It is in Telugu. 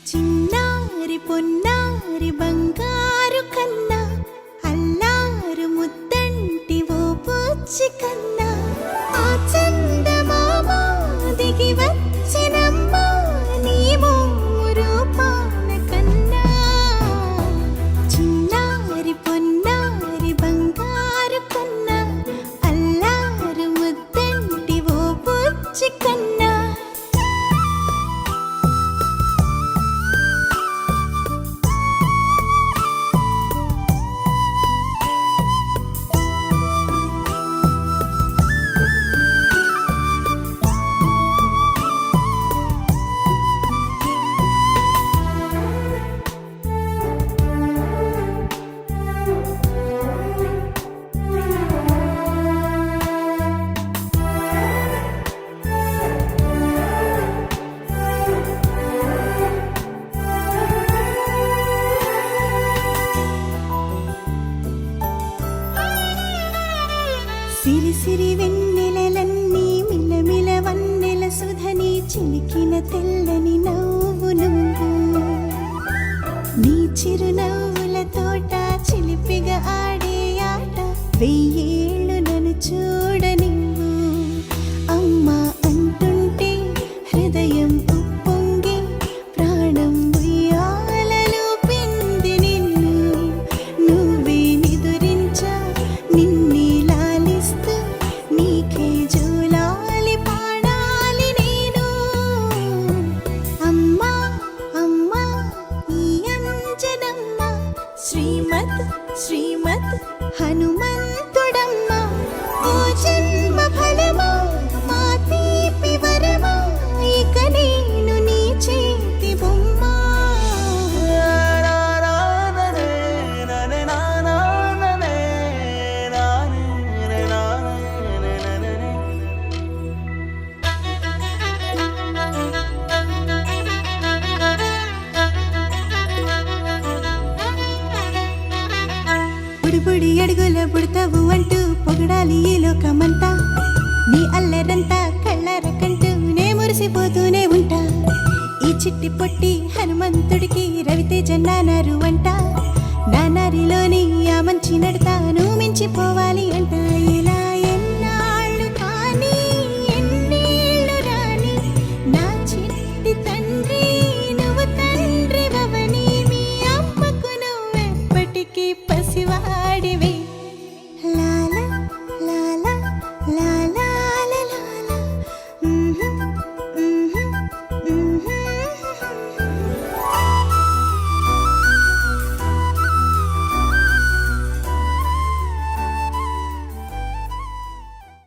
చిన్నారి పొన్నారి బంగారు కన్నా అల్లారు ముద్దంటి ఓ బుచ్చి కన్నా ఆ చందమామ దిగి వచ్చినమ్మా నీ రూపాన కన్నా చిన్నారి పొన్నారి బంగారు కన్నా అల్లారు ముద్దంటి ఓ బుచ్చి కన్నా సిరి సిరి వెన్నెలలన్నీ మిలమిల వన్నెల సుధని చిలికిన తెల్లని నవ్వు నువ్వు నీ చిరునవ్వుల తోట చిలిపిగా ఆడే ఆట వెయ్యేళ్ళు నన్ను చూడనివ్వు అమ్మా అంటుంటే హృదయం ఉప్పొంగి ప్రాణం ఉయ్యాలలో పిండి నిన్ను నువ్వే నిదురించా నిన్నే నీకే జోలాలి పాడాలి నేను అమ్మా అమ్మా ఈ అంజనమ్మ శ్రీమత్ శ్రీమత్ హనుమంతుడమ్మ ఓ జన్మ ఫలమా మా తీపి వరమా ఇక నేను నీ చేతి బొమ్మ బుడి అడుగుల బుడతావు అంటూ పొగడాలి ఈ లోకమంతా నీ అల్లరంతా కళ్ళారకంటూ నే మురిసిపోతూనే ఉంటా ఈ చిట్టి పొట్టి హనుమంతుడికి రవితేజ నానారు అంట నానారిలోని ఆ మంచి నడతాను మించిపోవాలి